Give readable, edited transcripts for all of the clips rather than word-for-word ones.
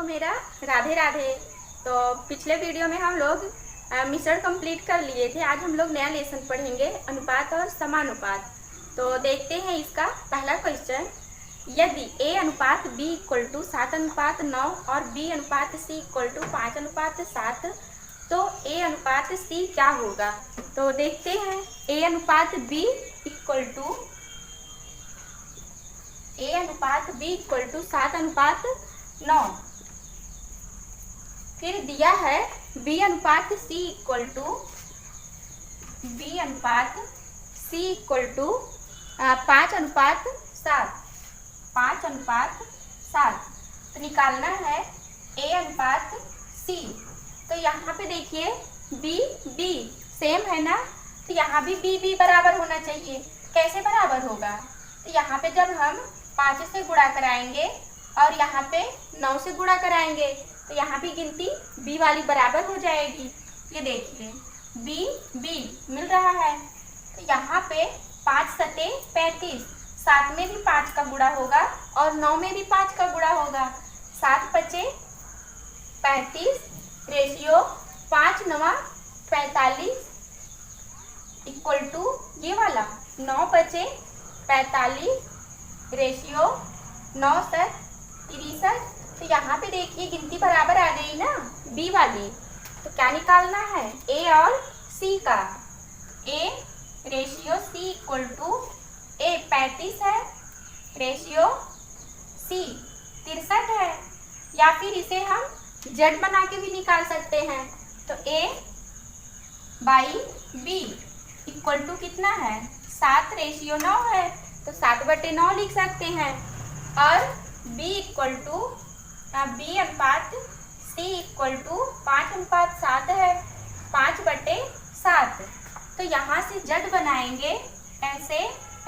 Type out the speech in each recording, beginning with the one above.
को मेरा राधे राधे। तो पिछले वीडियो में हम लोग मिश्रण कंप्लीट कर लिए थे। आज हम लोग नया लेसन पढ़ेंगे, अनुपात और समानुपात। तो देखते हैं इसका पहला क्वेश्चन। यदि a अनुपात b इक्वल टू 7:9 और b अनुपात c इक्वल टू 5:7 तो a अनुपात c क्या होगा। तो देखते हैं a अनुपात b इक्वल टू 7:9। फिर दिया है b अनुपात c इक्वल टू 5:7। तो निकालना है a अनुपात c। तो यहाँ पे देखिए b सेम है ना, तो यहाँ भी b बराबर होना चाहिए। कैसे बराबर होगा, तो यहाँ पे जब हम 5 से गुणा कराएंगे और यहाँ पे 9 से गुणा कराएंगे तो यहाँ भी गिनती b वाली बराबर हो जाएगी। ये देखिए b मिल रहा है। तो यहाँ पे 5 सते 35, 7 में भी 5 का गुणा होगा और 9 में भी 5 का गुणा होगा। 7 पचे 35 रेशियो 5 9 45 इक्वल टू ये वाला 9 पचे 45 रेशियो 9 7 63। तो यहाँ पे देखिए गिनती बराबर आ गई ना b वाली। तो क्या निकालना है a और c का। a ratio c equal to a 35 है रेशियो c 63 है, या फिर इसे हम z बना के भी निकाल सकते हैं। तो a by b equal to कितना है 7 रेशियो 9 है, तो 7/9 लिख सकते हैं। और b इक्वल टू b अनुपात c इक्वल टू 5:7 है, 5/7। तो यहाँ से z बनाएंगे ऐसे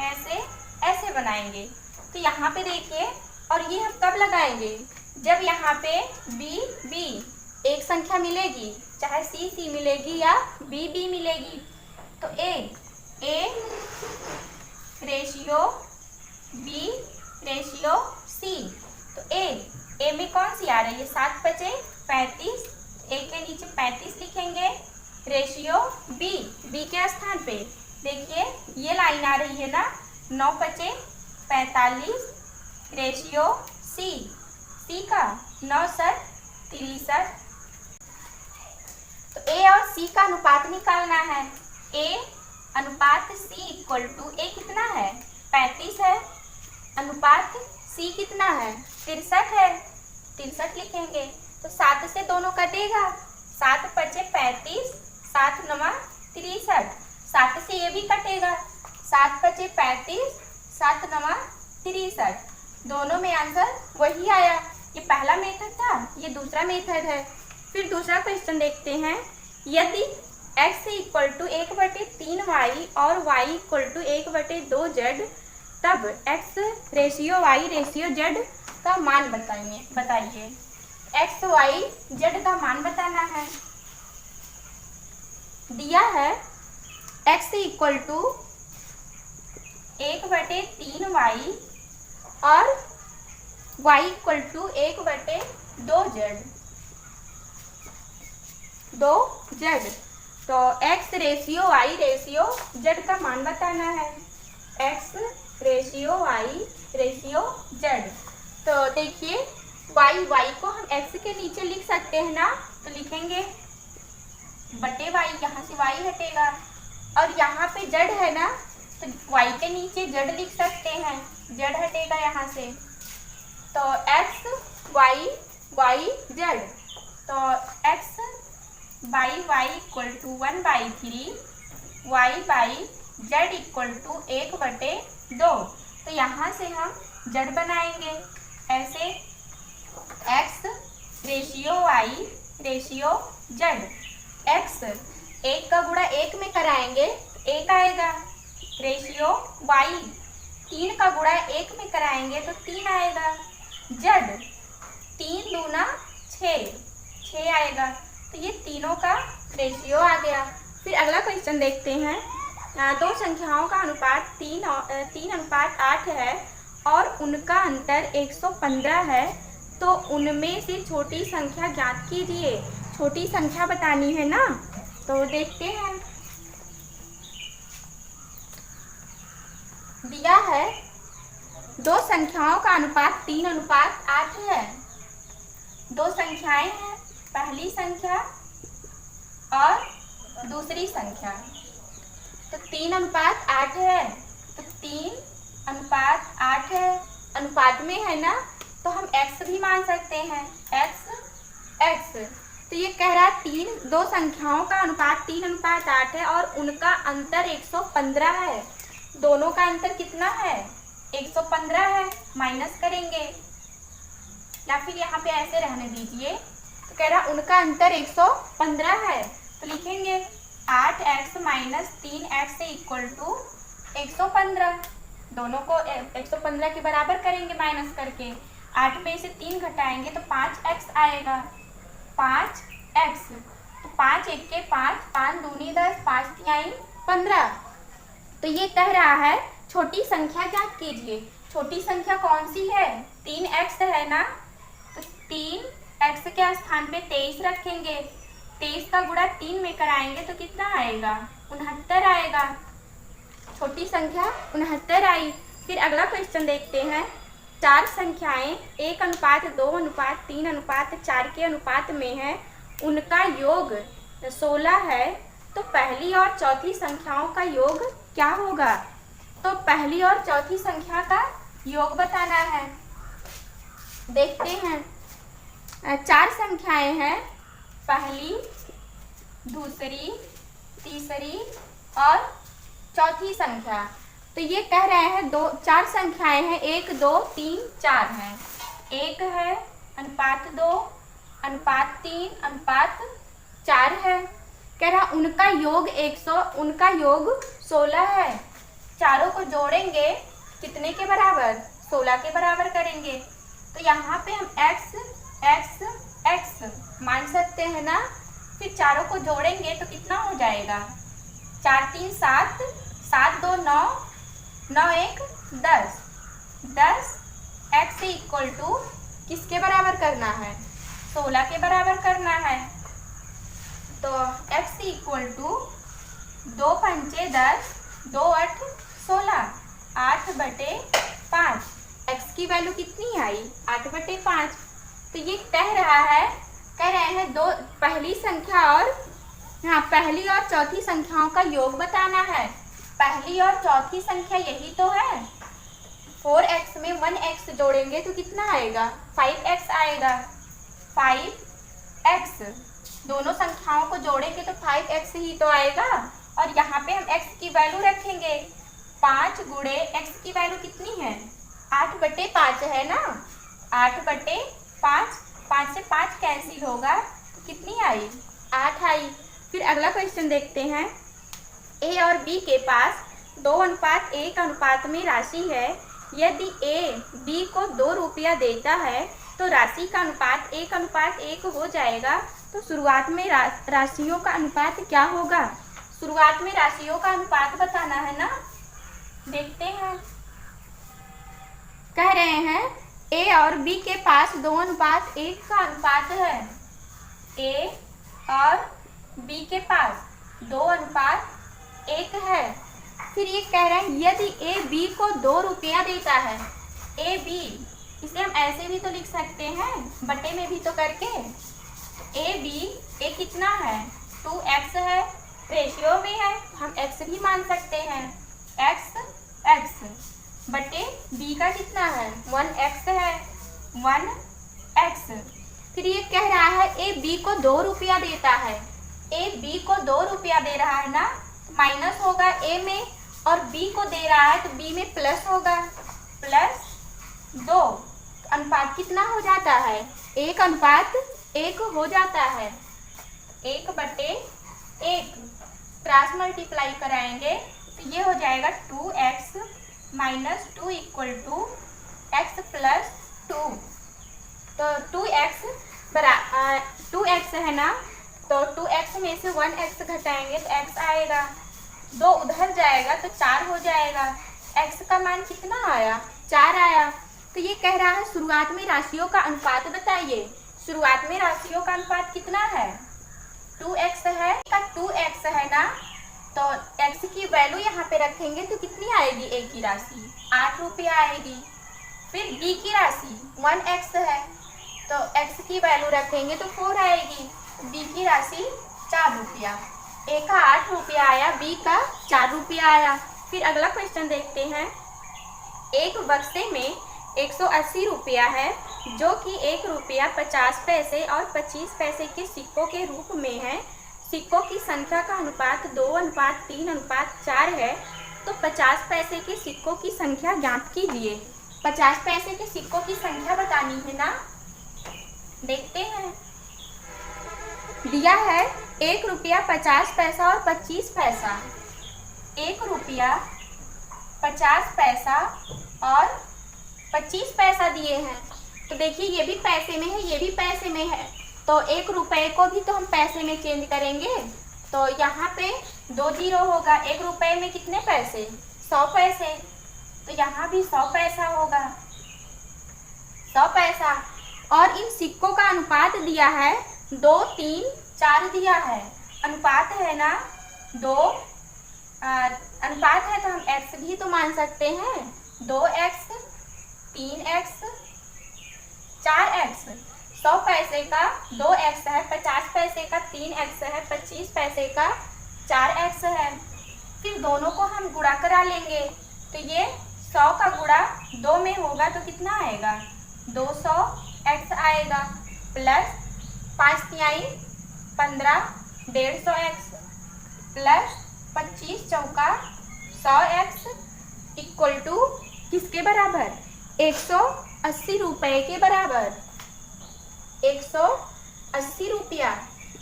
ऐसे ऐसे बनाएंगे। तो यहाँ पे देखिए, और ये हम कब लगाएंगे, जब यहाँ पे b एक संख्या मिलेगी, चाहे c मिलेगी या b मिलेगी। तो a ratio b ratio c। तो a में कौन सी आ रही है 7 पचे 35, a के नीचे 35 लिखेंगे रेशियो b के स्थान पे देखिए ये लाइन आ रही है ना 9 पचे 45 रेशियो c का 9 7 63। तो a और c का अनुपात निकालना है। a अनुपात c इक्वल टू a कितना है 35 है, अनुपात c कितना है 63 है, 63 लिखेंगे। तो 7 से दोनों कटेगा, 7 पचे 35 7 9 63, 7 से ये भी कटेगा, 7 पचे 35 7 9 63, दोनों में आंसर वही आया। ये पहला मेथड था, ये दूसरा मेथड है। फिर दूसरा क्वेश्चन देखते हैं। यदि x इक्वल टू 1/3y और y इक्वल टू 1/2z, तब x ratio y ratio z का मान बताइए। x y z का मान बताना है। दिया है x इक्वल टू 1/3y और y इक्वल टू 1/2z। तो x ratio y ratio z का मान बताना है। x ratio y ratio z। तो देखिए y को हम x के नीचे लिख सकते हैं ना, तो लिखेंगे बटे y, यहाँ से y हटेगा और यहाँ पे z है ना, तो y के नीचे z लिख सकते हैं, z हटेगा यहाँ से। तो x y z। तो x by y equal to 1/3, y by z equal to 1/2। तो यहाँ से हम z बनाएंगे ऐसे x ratio y ratio z। x 1 का गुणा 1 में कराएंगे 1 आएगा, रेशियो y 3 का गुणा 1 में कराएंगे तो 3 आएगा, z 3 दूना 6 आएगा। तो ये तीनों का रेशियो आ गया। फिर अगला क्वेश्चन देखते हैं। दो संख्याओं का अनुपात 3:8 है और उनका अंतर 115 है, तो उनमें से छोटी संख्या ज्ञात कीजिए। छोटी संख्या बतानी है ना, तो देखते हैं। दिया है दो संख्याओं का अनुपात 3:8 है। दो संख्याएं हैं, पहली संख्या और दूसरी संख्या। तो 3:8 है, तो 3:8 है, अनुपात में है ना, तो हम x भी मान सकते हैं, x। तो ये कह रहा है दो संख्याओं का अनुपात 3:8 है और उनका अंतर 115 है। दोनों का अंतर कितना है? 115 है। माइनस करेंगे या फिर यहाँ पे ऐसे रहने दीजिए। तो कह रहा उनका अंतर 115 है, तो लिखेंगे 8x minus 3x equal to 115। दोनों को 115 के बराबर करेंगे माइनस करके। 8 में से 3 घटाएंगे तो 5x आएगा, 5x। तो 5 1 के 5, 5 दूनी 10, 5 तिहाई 15। तो ये कह रहा है छोटी संख्या ज्ञात कीजिए। छोटी संख्या कौन सी है? 3x है ना, तो 3x के स्थान पे 23 रखेंगे। 23 का गुणा 3 में कराएंगे तो कितना आएगा? 69 आएगा। छोटी संख्या 69 आई। फिर अगला क्वेश्चन देखते हैं। चार संख्याएं 1:2:3:4 के अनुपात में है, उनका योग 16 है, तो पहली और चौथी संख्याओं का योग क्या होगा? तो पहली और चौथी संख्या का योग बताना है। देखते हैं। चार संख्याएं हैं, पहली, दूसरी, तीसरी और चौथी संख्या। तो ये कह रहे हैं चार संख्याएं हैं, 1 2 3 4 हैं। 1 है, अनुपात 2, अनुपात 3, अनुपात 4 है। कह रहा उनका योग 16 है। चारों को जोड़ेंगे कितने के बराबर? 16 के बराबर करेंगे। तो यहाँ पे हम x मान सकते हैं ना। फिर चारों को जोड़ेंगे तो कितना हो जाएगा? 4 3 7, 7 2 9, 9 1 10। 10 x इक्वल टू किसके बराबर करना है? 16 के बराबर करना है। तो x इक्वल टू 2 पंचे 10, 2 8 16, 8/5। x की वैल्यू कितनी आई? 8/5। तो ये कह रहे हैं दो पहली संख्या और पहली और चौथी संख्याओं का योग बताना है। पहली और चौथी संख्या यही तो है। 4x में 1x जोड़ेंगे तो कितना आएगा? 5x आएगा। 5x दोनों संख्याओं को जोड़ेंगे तो 5x ही तो आएगा। और यहाँ पे हम x की वैल्यू रखेंगे। 5 गुणे x की वैल्यू कितनी है? 8/5 है ना। 8/5, 5 से 5 कैंसिल होगा तो कितनी आई? 8 आई। फिर अगला क्वेश्चन देखते हैं। a और b के पास 2:1 अनुपात में राशि है। यदि a b को 2 रुपया देता है तो राशि का अनुपात 1:1 हो जाएगा। तो शुरुआत में राशियों का अनुपात क्या होगा? शुरुआत में राशियों का अनुपात बताना है ना। देखते हैं। कह रहे हैं a और b के पास 2:1 का अनुपात है। a और b के पास 2:1 है। फिर ये कह रहे हैं यदि a b को 2 रुपया देता है। a b इसे हम ऐसे भी तो लिख सकते हैं, बटे में भी तो करके। a कितना है? 2x है, रेशियो में है, हम x भी मान सकते हैं। x बटे b का कितना है? 1x है, 1x। फिर ये कह रहा है a b को 2 रुपया देता है। a b को 2 रुपया दे रहा है ना, माइनस होगा a में, और b को दे रहा है तो b में प्लस होगा, +2। अनुपात कितना हो जाता है? 1:1 हो जाता है। 1/1 क्रॉस मल्टीप्लाई कराएंगे तो ये हो जाएगा 2x minus 2 equal to x + 2। तो 2x है ना, तो 2x में से 1x घटाएंगे तो x आएगा। 2 उधर जाएगा तो 4 हो जाएगा। x का मान कितना आया? 4 आया। तो ये कह रहा है शुरुआत में राशियों का अनुपात बताइए। शुरुआत में राशियों का अनुपात कितना है? 2x है, का 2x है ना, तो x की वैल्यू यहाँ पे रखेंगे तो कितनी आएगी? a की राशि 8 रुपया आएगी। फिर b की राशि 1x है, तो x की वैल्यू रखेंगे तो 4 आएगी। b की राशि 4 रुपया। a का 8 रुपया आया, b का 4 रुपया आया। फिर अगला क्वेश्चन देखते हैं। एक बक्से में 180 रुपया है जो कि 1 रुपया 50 पैसे और 25 पैसे के सिक्कों के रूप में है। सिक्कों की संख्या का अनुपात 2:3:4 है। तो 50 पैसे के सिक्कों की संख्या ज्ञात कीजिए। 50 पैसे के सिक्कों की संख्या बतानी है ना, देखते हैं। दिया है 1 रुपया 50 पैसा और 25 पैसा। 1 रुपया 50 पैसा और 25 पैसा दिए हैं। तो देखिए ये भी पैसे में है, ये भी पैसे में है, तो 1 रुपये को भी तो हम पैसे में चेंज करेंगे। तो यहाँ पे 2 जीरो होगा। 1 रुपये में कितने पैसे? 100 पैसे। तो यहाँ भी 100 पैसा होगा, 100 पैसा। और इन सिक्कों का अनुपात दिया है 2:3:4 दिया है। अनुपात है ना, 2 अनुपात है तो हम x भी तो मान सकते हैं। 2x 3x 4x। 100 पैसे का 2x है, 50 पैसे का 3x है, 25 पैसे का 4x है। फिर दोनों को हम गुणा करा लेंगे तो ये 100 का गुणा 2 में होगा तो कितना आएगा? 200x आएगा, प्लस 5 तिहाई 15 150x प्लस 25 चौका 100x इक्वल टू किसके बराबर? 180 रुपये के बराबर। 180 रुपया।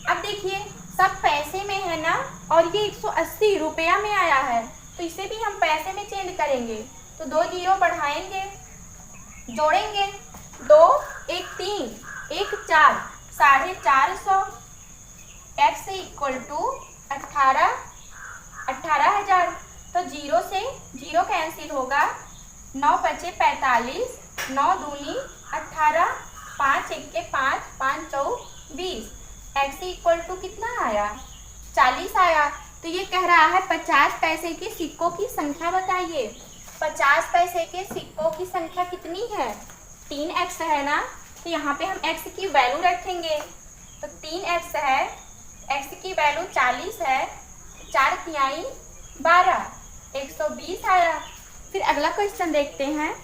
अब देखिए सब पैसे में है ना, और ये 180 रुपया में आया है, तो इसे भी हम पैसे में चेंज करेंगे। तो 2 जीरो बढ़ाएंगे, जोड़ेंगे, 2 1 3 1 4 450 x इक्वल टू 18,000। तो जीरो से जीरो कैंसिल होगा, 9 बचे 45, 9 दूनी 18, 5 1 के 5, 5 चौ 20। x इक्वल टू कितना आया? 40 आया। तो ये कह रहा है 50 पैसे के सिक्कों की संख्या बताइए। 50 पैसे के सिक्कों की संख्या कितनी है? 3x है ना, तो यहाँ पे हम x की वैल्यू रखेंगे। तो 3x है, x की वैल्यू 40 है, 4 तिहाई 12, 120 आया। फिर अगला क्वेश्चन देखते हैं।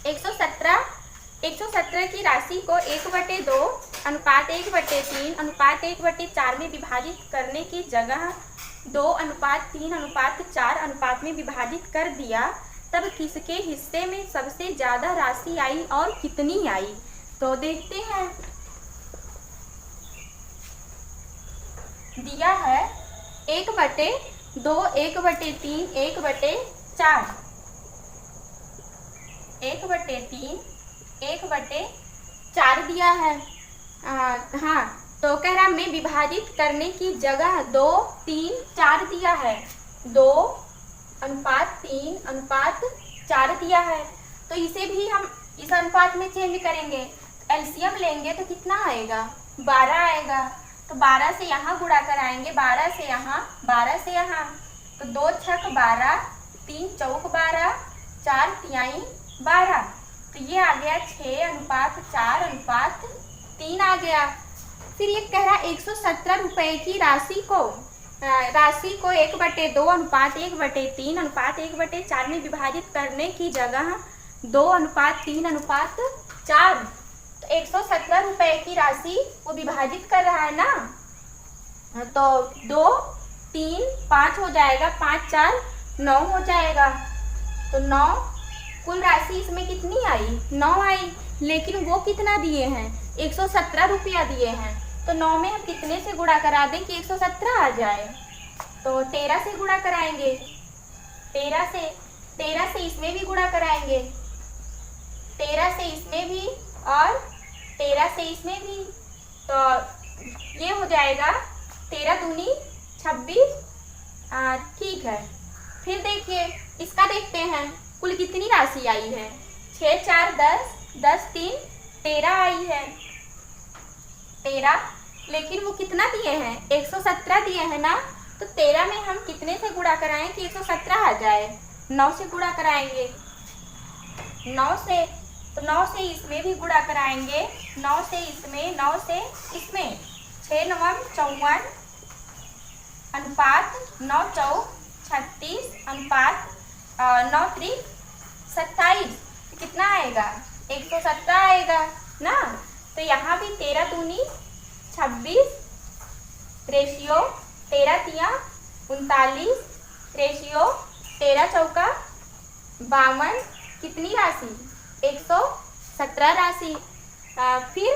117 की राशि को 1/2 अनुपात 1/3 अनुपात 1/4 में विभाजित करने की जगह 2:3:4 अनुपात में विभाजित कर दिया, तब किसके हिस्से में सबसे ज़्यादा राशि आई और कितनी आई? तो देखते हैं। दिया है 1/2 1/3 1/4 1/3 1/4 दिया है। हाँ, तो कह रहा मैं विभाजित करने की जगह 2 3 4 दिया है। 2:3:4 दिया है, तो इसे भी हम इस अनुपात में चेंज करेंगे। एलसीएम लेंगे तो कितना आएगा? 12 आएगा। तो 12 से यहाँ गुणा कराएंगे, 12 से यहाँ 12 से यहाँ, तो 2 छक 12 3 चौक 12 4 तिहाई 12। तो ये आ गया 6:4:3 आ गया। फिर ये कह रहा 117 रुपये की राशि को 1/2 अनुपात 1/3 अनुपात 1/4 में विभाजित करने की जगह 2:3:4। तो 117 रुपये की राशि वो विभाजित कर रहा है ना, तो 2 3 5 हो जाएगा, 5 4 9 हो जाएगा। तो 9 कुल राशि इसमें कितनी आई? 9 आई। लेकिन वो कितना दिए हैं? 117 रुपया दिए हैं। तो 9 में हम कितने से गुणा करा दें कि 117 आ जाए? तो 13 से गुणा कराएंगे, 13 से इसमें भी गुणा कराएंगे, 13 से इसमें भी और 13 से इसमें भी। तो ये हो जाएगा 13 दूनी 26। ठीक है। फिर देखिए इसका देखते हैं कुल कितनी राशि आई है। 6 4 10, 10 3 13 आई है, 13। लेकिन वो कितना दिए हैं, 117 दिए हैं ना, तो 13 में हम कितने से गुणा कराएं कि 117 आ जाए, 9 से गुणा कराएंगे, 9 से, तो 9 से इसमें भी गुणा कराएंगे, 9 से इसमें, 9 से इसमें, 6 9 54 अनुपात 9 4 36 अनुपात 9 3 27, कितना आएगा, 117 आएगा ना। तो यहाँ भी 13 दूनी 26 रेशियो 13 तिया 39 रेशियो 13 चौका 52, कितनी राशि, 117 राशि। फिर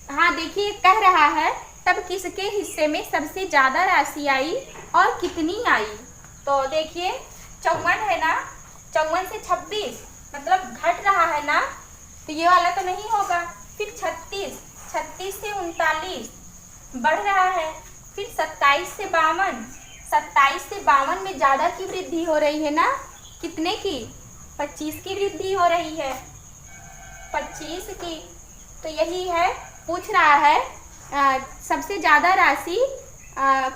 हाँ देखिए कह रहा है तब किसके हिस्से में सबसे ज़्यादा राशि आई और कितनी आई। तो देखिए 54 है ना, 54 से 26 मतलब घट रहा है ना, तो ये वाला तो नहीं होगा। फिर 36, 36 से 39 बढ़ रहा है। फिर 27 से 52, 27 से 52 में ज़्यादा की वृद्धि हो रही है ना, कितने की, 25 की वृद्धि हो रही है, 25 की। तो यही है, पूछ रहा है सबसे ज़्यादा राशि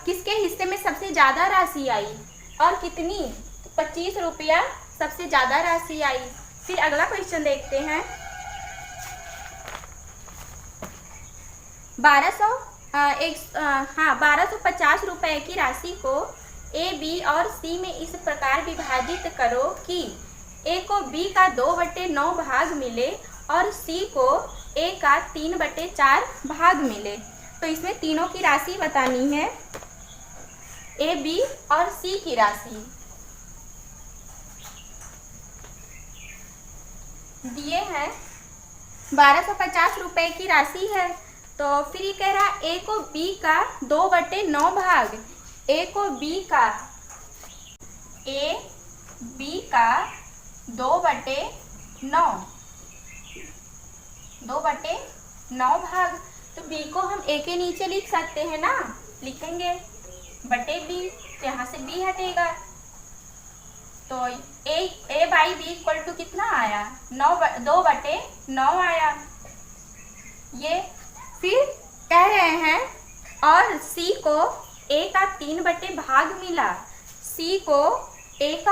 किसके हिस्से में सबसे ज़्यादा राशि आई और कितनी, तो 25 रुपया सबसे ज़्यादा राशि आई। फिर अगला क्वेश्चन देखते हैं। 1250 रुपए की राशि को ए, बी और सी में इस प्रकार विभाजित करो कि ए को बी का 2/9 भाग मिले और सी को ए का 3/4 भाग मिले। तो इसमें तीनों की राशि बतानी है, ए, बी और सी की राशि दिए हैं। 1250 रुपए की राशि है, तो फिर ये कह रहा ए को बी का 2/9 भाग, ए को बी का, ए बी का 2/9 भाग, तो बी को हम ए के नीचे लिख सकते हैं ना, लिखेंगे बटे बी, तो यहाँ से बी हटेगा। तो ए बाई बी इक्वल टू कितना आया, 2/9 आया ये। फिर कह रहे हैं और सी को ए का 3 भाग मिला, सी को ए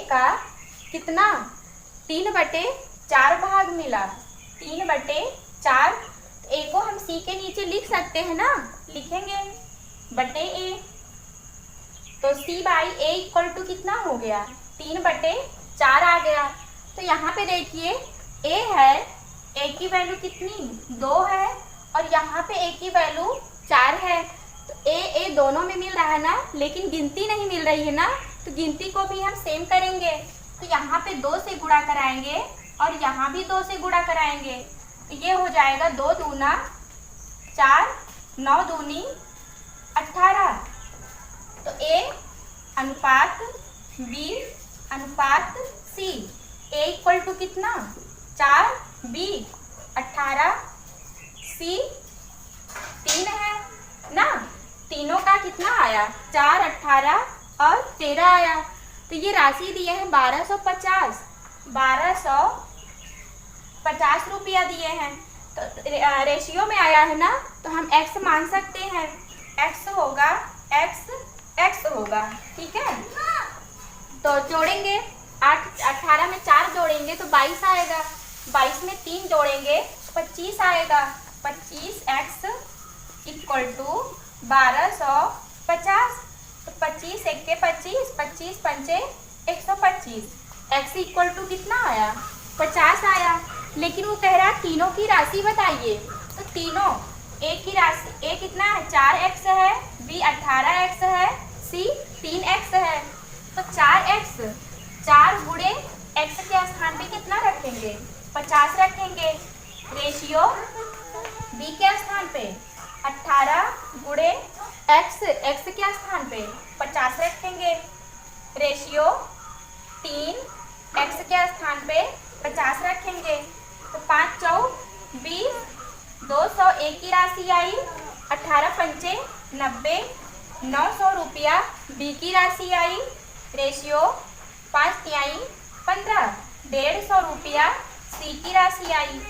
का कितना 3/4 भाग मिला, 3/4। ए को हम सी के नीचे लिख सकते हैं ना, लिखेंगे बटे ए। तो सी बाई ए इक्वल टू कितना हो गया, 3/4 आ गया। तो यहाँ पे देखिए ए है, ए की वैल्यू कितनी 2 है और यहाँ पे ए की वैल्यू 4 है। तो ए दोनों में मिल रहा है ना, लेकिन गिनती नहीं मिल रही है ना, तो गिनती को भी हम सेम करेंगे। तो यहाँ पे 2 से गुणा कराएंगे और यहाँ भी 2 से गुणा कराएंगे, तो ये हो जाएगा 2 दूना 4, 9 दूनी 18। तो ए अनुपात बी अनुपात सी, ए इक्वल टू कितना 4, बी 18, सी 3 है ना। तीनों का कितना आया, 4, 18 और 13 आया। तो ये राशि दिए हैं 1250 रुपया दिए हैं। तो रेशियो में आया है ना, तो हम x मान सकते हैं, x होगा, x होगा, ठीक है। तो जोड़ेंगे 18 में 4 जोड़ेंगे तो 22 आएगा, 22 में 3 जोड़ेंगे 25 आएगा, 25x इक्वल टू 1250। तो 25 1 25, 25 5 125, x इक्वल टू कितना आया 50 आया। लेकिन वो कह रहा है तीनों की राशि बताइए, तो तीनों ए की राशि, ए कितना है 4x है, बी 18x है, सी 3x है। तो 4x, 4 गुणे x के स्थान पे कितना रखेंगे 50 रखेंगे। रेशियो बी के स्थान पे 18 गुणे x के स्थान पे 50 रखेंगे। रेशियो 3 x के स्थान पे 50 रखेंगे। तो 5 चौक 20, 200 ए की राशि आई, 18 पंचे 90, 900 रुपया बी की राशि आई। रेशियो 5 तिहाई 15, 150 रुपया सी की राशि आई।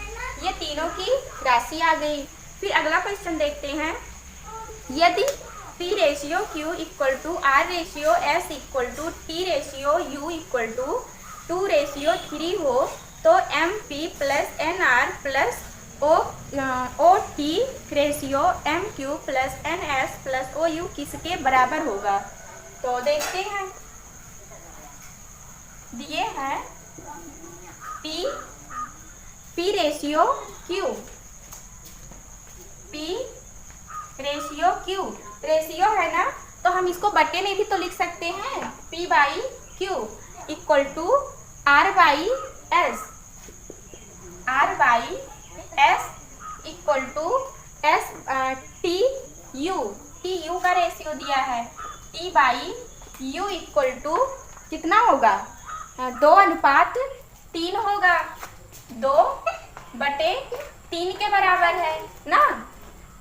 ये तीनों की राशि आ गई। फिर अगला क्वेश्चन देखते हैं। यदि P ratio Q equal to R ratio S equal to T ratio U equal to 2:3 हो तो MP plus NR plus OT ratio MQ plus NS plus OU किसके बराबर होगा? तो देखते हैं। दिए हैं P ratio Q, P ratio Q, ratio है ना, तो हम इसको बटे में भी तो लिख सकते हैं। P by Q equal to R by S, R by S equal to S T U का रेशियो दिया है। T by U equal to कितना होगा? 2:3 होगा। 2/3 के बराबर है ना।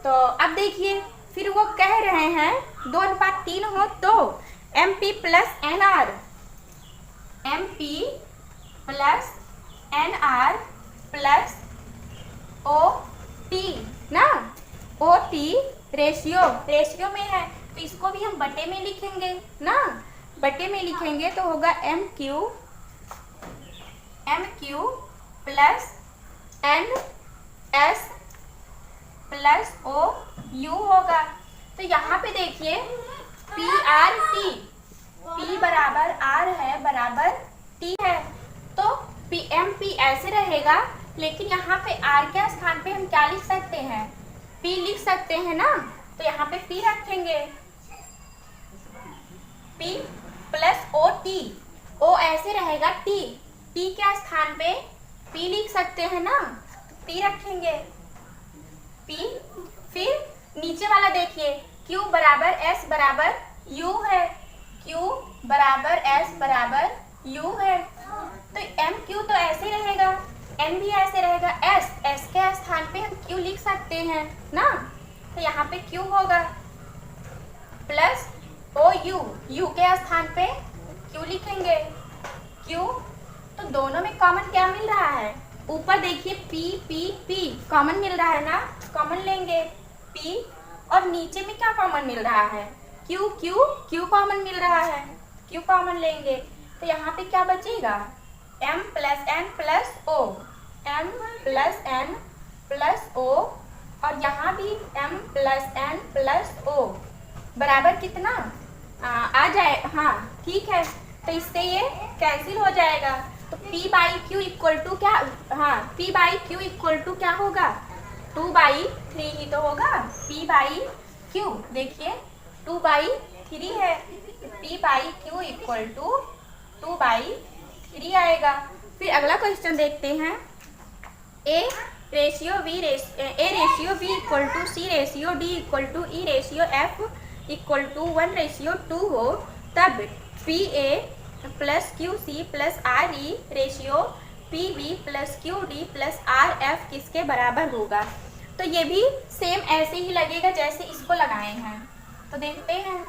तो अब देखिए, फिर वो कह रहे हैं 2:3 हो तो MP plus NR, MP plus NR plus OT ना, OT रेशियो में है तो इसको भी हम बटे में लिखेंगे ना। बटे में लिखेंगे तो होगा MQ plus NS plus OU होगा। तो यहाँ पे देखिए PRT, P बराबर R है बराबर T है, तो MP ऐसे रहेगा, लेकिन यहाँ पे R के स्थान पे हम क्या लिख सकते हैं? P लिख सकते हैं ना। तो यहाँ पे P रखेंगे, P प्लस OT, O ऐसे रहेगा T के स्थान पे P लिख सकते हैं ना, P रखेंगे P। फिर नीचे वाला देखिए Q बराबर S बराबर U है, Q बराबर S बराबर U है, तो MQ तो ऐसे रहेगा, M भी ऐसे रहेगा, S के स्थान पे हम Q लिख सकते हैं ना। तो यहाँ पे Q होगा प्लस OU, U के स्थान पे Q लिखेंगे Q। तो दोनों में कॉमन क्या मिल रहा है? ऊपर देखिए P कॉमन मिल रहा है ना, कॉमन लेंगे P, और नीचे में क्या कॉमन मिल रहा है? Q कॉमन मिल रहा है, Q कॉमन लेंगे तो यहाँ पे क्या बचेगा? M plus N plus O, M plus N plus O, और यहाँ भी M plus N plus O बराबर कितना आ जाए? हाँ ठीक है, तो इससे ये कैंसिल हो जाएगा। तो P by Q equal to क्या? हाँ, P by Q equal to क्या होगा? 2/3 ही तो होगा। P बाई Q देखिए 2/3 है, तो P by Q equal to 2/3 आएगा। फिर अगला क्वेश्चन देखते हैं। A ratio B equal to C ratio D equal to E ratio F equal to 1:2 हो तब PA plus QC plus RE ratio PB plus QD plus RF किसके बराबर होगा? तो ये भी सेम ऐसे ही लगेगा जैसे इसको लगाए हैं। तो देखते हैं।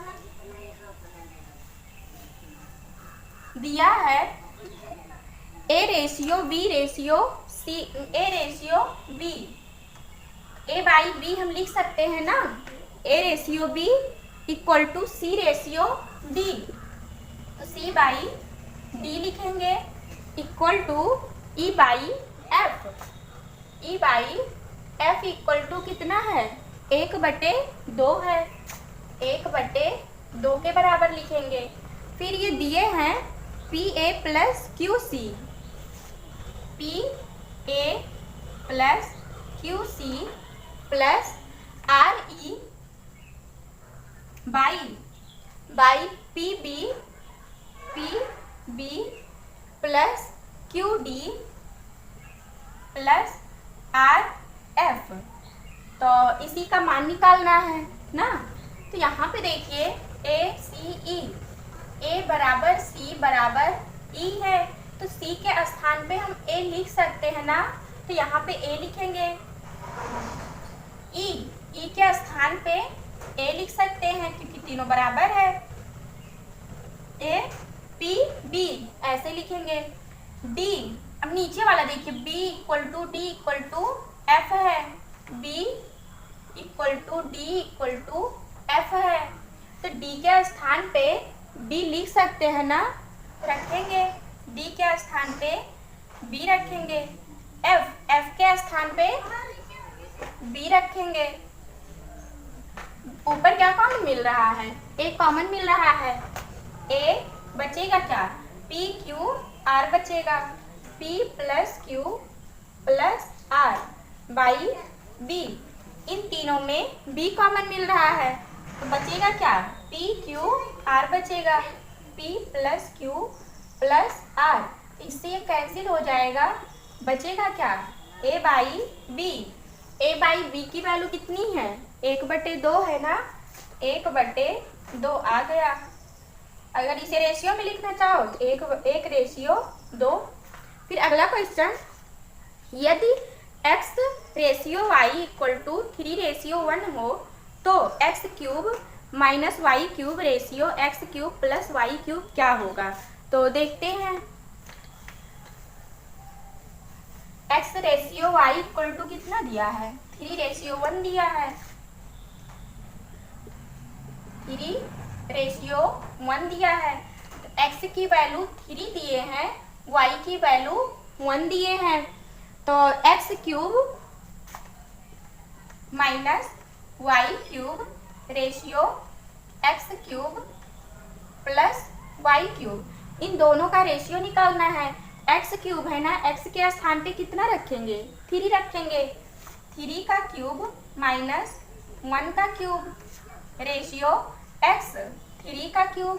दिया है A ratio B ratio C, A ratio B, A by B हम लिख सकते हैं ना, A ratio B equal to C ratio D, तो C बाई D लिखेंगे equal to E by F, E by F equal to कितना है? 1/2 है, 1/2 के बराबर लिखेंगे। फिर ये दिए हैं PA plus QC, PA plus QC plus RE by PB plus QD plus RF। तो इसी का मान निकालना है ना। तो यहाँ पे देखिए ACE, A बराबर C बराबर E है, तो C के स्थान पे हम A लिख सकते हैं ना, तो यहाँ पे A लिखेंगे, E के स्थान पे A लिख सकते हैं क्योंकि तीनों बराबर है। A P B ऐसे लिखेंगे। डी, अब नीचे वाला देखिए, b equal to D equal to F है, b equal to D equal to F है। तो d के स्थान पे b लिख सकते हैं ना, रखेंगे d के स्थान पे b रखेंगे, f के स्थान पे b रखेंगे। ऊपर क्या कॉमन मिल रहा है, a कॉमन मिल रहा है, a बचेगा क्या, p q r बचेगा, p plus q plus r by b, इन तीनों में b कॉमन मिल रहा है तो बचेगा क्या, p q r बचेगा, p plus q plus r, इससे ये कैंसिल हो जाएगा, बचेगा क्या, a by b। a by b की वैल्यू कितनी है, 1/2 है ना, 1/2 आ गया। अगर इसे रेशियो में लिखना चाहो तो 1:2। फिर अगला क्वेश्चन, यदि x ratio y equal to 3:1 हो तो x cube minus Y cube ratio x cube plus Y cube क्या होगा। तो देखते हैं, x ratio y equal to कितना दिया है, 3:1 दिया है, 3:1 दिया है। तो x की वैल्यू 3 दिए हैं, y की वैल्यू 1 दिए हैं, तो x cube minus Y cube ratio x cube plus Y cube, इन दोनों का रेशियो निकालना है। x क्यूब है ना, x के स्थान पे कितना रखेंगे, 3 रखेंगे, 3 का क्यूब माइनस 1 का क्यूब रेशियो x, 3 का क्यूब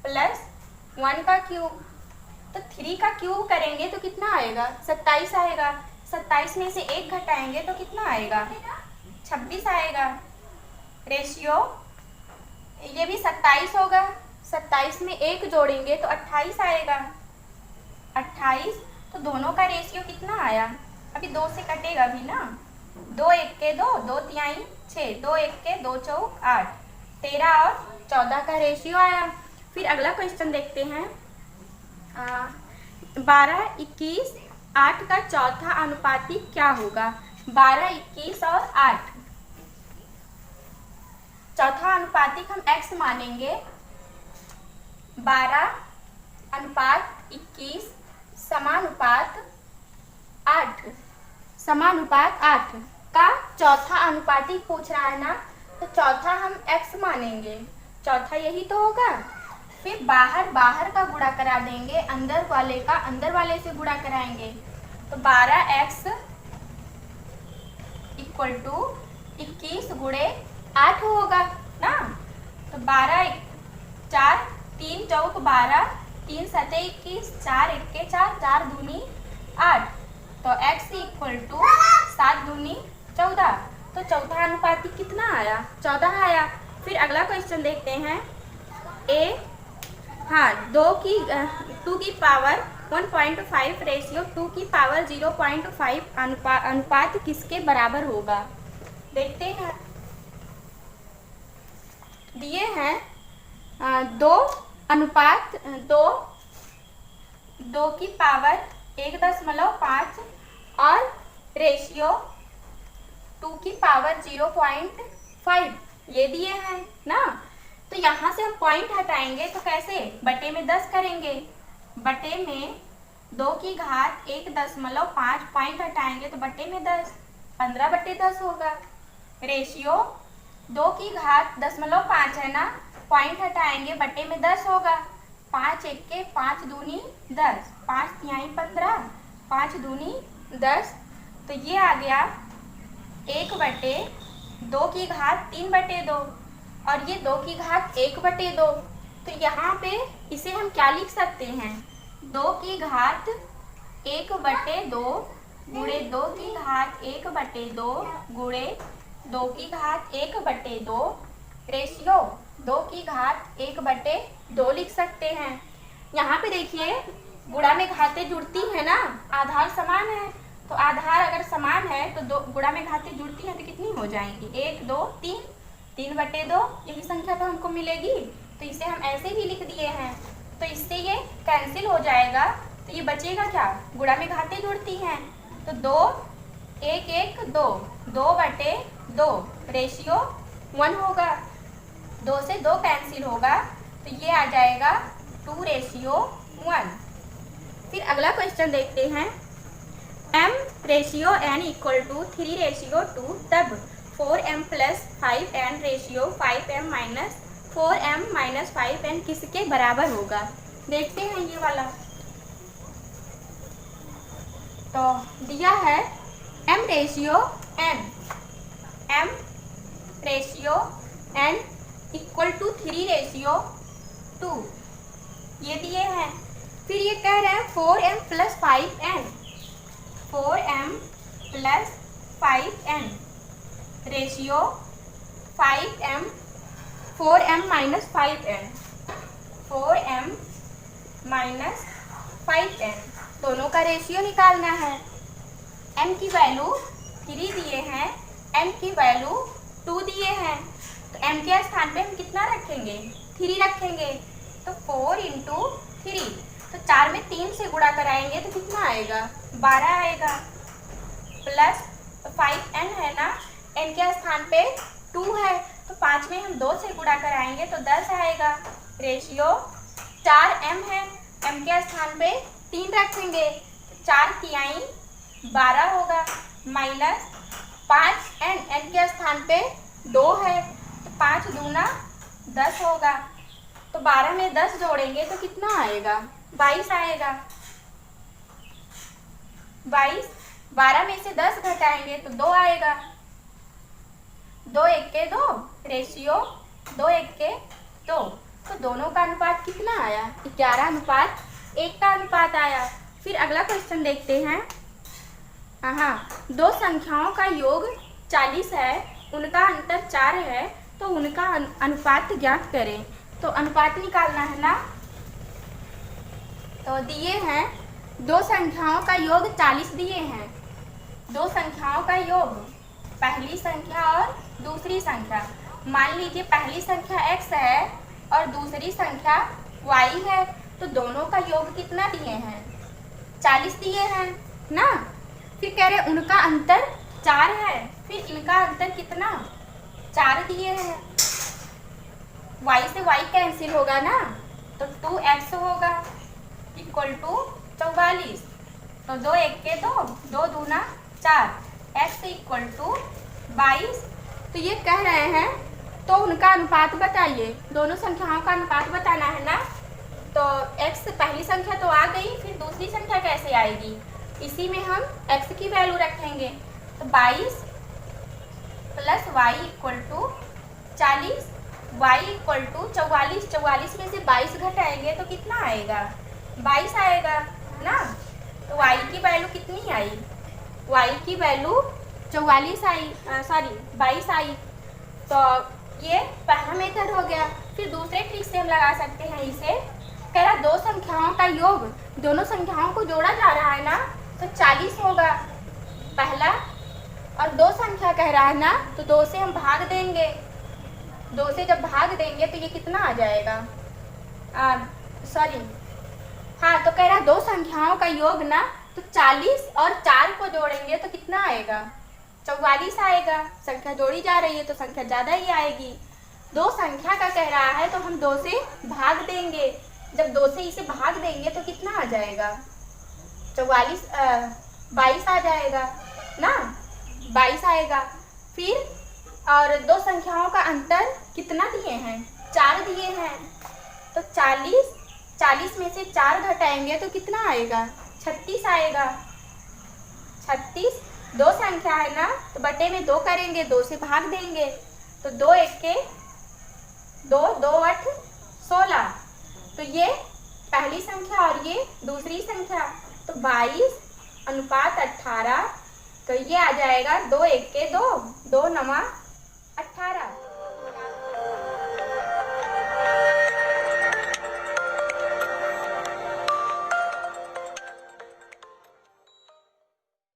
प्लस 1 का क्यूब। तो 3 का क्यूब करेंगे तो कितना आएगा, 27 आएगा, 27 में से 1 घटाएंगे तो कितना आएगा, 26 आएगा। रेशियो ये भी 27 होगा, 27 में 1 जोड़ेंगे तो 28 आएगा, 28। तो दोनों का रेशियो कितना आया, अभी 2 से कटेगा भी ना, 2 1 के 2, 2 तिहाई 6, 2 1 के 2 चौक 8, 13 और 14 का रेशियो आया। फिर अगला क्वेश्चन देखते हैं, 12, 21, 8 का चौथा अनुपातिक क्या होगा। 12, 21 और 8 चौथा अनुपातिक हम x मानेंगे, 12 अनुपात 21 समानुपात 8 का चौथा अनुपातिक पूछ रहा है ना, तो चौथा हम x मानेंगे, चौथा यही तो होगा। फिर बाहर का गुणा करा देंगे, अंदर वाले का अंदर वाले से गुणा कराएंगे, तो 12x इक्वल टू 21 गुणे 8 होगा ना। तो 12 4, 3 चौक 12, 3 सते 21, 4 1 4, 4 दूनी 8, तो x इक्वल टू 7 दूनी 14। तो चौथा अनुपातिक कितना आया, 14 आया। फिर अगला क्वेश्चन देखते हैं, 2 की पावर 1.5 रेशियो 2 की पावर 0.5 अनुपात किसके बराबर होगा। देखते हैं, दिए हैं 2 की पावर 1.5 और रेशियो 2 की पावर 0.5 ये दिए हैं ना। तो यहाँ से हम पॉइंट हटाएंगे तो कैसे, बटे में 10 करेंगे, बटे में 2 की घात 1.5 पॉइंट हटाएंगे तो बटे में 10, 15/10 होगा। रेशियो 2 की घात 0.5 है ना, पॉइंट हटाएंगे बटे में 10 होगा, 5 1 के 5 दूनी 10, 5 तिहाई 15, 5 दूनी 10। तो ये आ गया 1/2 की घात 3/2 और ये 2 की घात 1/2। तो यहाँ पे इसे हम क्या लिख सकते हैं, 2 की घात 1/2 गुणे 2 की घात 1/2 गुणे 2 की घात 1/2 रेशियो 2 की घात 1/2 लिख सकते हैं। यहाँ पे देखिए गुणा में घातें जुड़ती है ना, आधार समान है, तो आधार अगर समान है तो गुणा में घातें जुड़ती हैं तो कितनी हो जाएंगी, 1 2 3, 3/2 यही संख्या तो हमको मिलेगी। तो इसे हम ऐसे भी लिख दिए हैं, तो इससे ये कैंसिल हो जाएगा, तो ये बचेगा क्या, गुणा में घातें जुड़ती हैं, तो 2 1 1 2, 2/2 रेशियो 1 होगा। 2 से 2 कैंसिल होगा तो ये आ जाएगा 2:1। फिर अगला क्वेश्चन देखते हैं, m/n = 3:2, तब 4m + 5n 5m - 4m - 5n किसके बराबर होगा। देखते हैं ये वाला, तो दिया है m/n = 3:2 ये दिए हैं। फिर ये कह रहे हैं 4m + 5n, 4m + 5n ratio 5m 4m - 5n 4m - 5n दोनों का रेशियो निकालना है। m की वैल्यू 3 दिए हैं, n की वैल्यू 2 दिए हैं, तो m के स्थान पे हम कितना रखेंगे, 3 रखेंगे, तो 4 × 3, तो 4 में 3 से गुणा कराएंगे तो कितना आएगा, 12 आएगा, प्लस 5n है ना, n के स्थान पे 2 है, तो 5 में हम 2 से गुणा कराएंगे तो 10 आएगा, रेशियो 4m है, m के स्थान पे 3 रखेंगे, 4 तिहाई 12 होगा, माइनस 5n, n के स्थान पे 2 है, तो 5 दूना 10 होगा, तो 12 में 10 जोड़ेंगे तो कितना आएगा, 22 आएगा, 22, 12 में से 10 घटाएंगे तो 2 आएगा, 2 1 2 रेशियो 2 1 2, तो दोनों का अनुपात कितना आया, 11:1 का अनुपात आया। फिर अगला क्वेश्चन देखते हैं, दो संख्याओं का योग 40 है, उनका अंतर 4 है, तो उनका अनुपात ज्ञात करें। तो अनुपात निकालना है ना, तो दिए हैं दो संख्याओं का योग 40 दिए हैं, दो संख्याओं का योग, पहली संख्या और दूसरी संख्या। मान लीजिए पहली संख्या x है और दूसरी संख्या y है, तो दोनों का योग कितना दिए हैं, 40 दिए हैं ना। फिर कह रहे उनका अंतर 4 है, फिर इनका अंतर कितना, 4 दिए हैं, y से y कैंसिल होगा ना, तो 2x होगा = 44, तो 2 1 2, 2 दूना 4, x = 22। तो ये कह रहे हैं तो उनका अनुपात बताइए, दोनों संख्याओं का अनुपात बताना है ना। तो x पहली संख्या तो आ गई, फिर दूसरी संख्या कैसे आएगी, इसी में हम x की वैल्यू रखेंगे, तो 22 + y = 40, y = 44, 44 में से 22 घटाएंगे तो कितना आएगा, 22 आएगा ना। तो y की वैल्यू कितनी आई, y की वैल्यू 44 आई, 22 आई। तो ये पहला मेथड हो गया। फिर दूसरे ट्रिक से हम लगा सकते हैं इसे, कह रहा दो संख्याओं का योग, दोनों संख्याओं को जोड़ा जा रहा है ना, तो 40 होगा पहला, और दो संख्या कह रहा है ना, तो 2 से हम भाग देंगे, 2 से जब भाग देंगे तो ये कितना आ जाएगा, तो कह रहा दो संख्याओं का योग ना, तो 40 और 4 को जोड़ेंगे तो कितना आएगा, 44 आएगा। संख्या जोड़ी जा रही है तो संख्या ज़्यादा ही आएगी। दो संख्या का कह रहा है तो हम 2 से भाग देंगे, जब 2 से इसे भाग देंगे तो कितना आ जाएगा, 22 आ जाएगा ना, 22 आएगा। फिर और दो संख्याओं का अंतर कितना दिए हैं, 4 दिए हैं, तो 40 में से 4 घटाएंगे तो कितना आएगा, 36 आएगा। 36, दो संख्या है ना, तो बटे में 2 करेंगे, 2 से भाग देंगे, तो 2 1 2, 2 8 16, तो ये पहली संख्या और ये दूसरी संख्या, तो 22 = 18, तो ये आ जाएगा 2 1 2, 2 9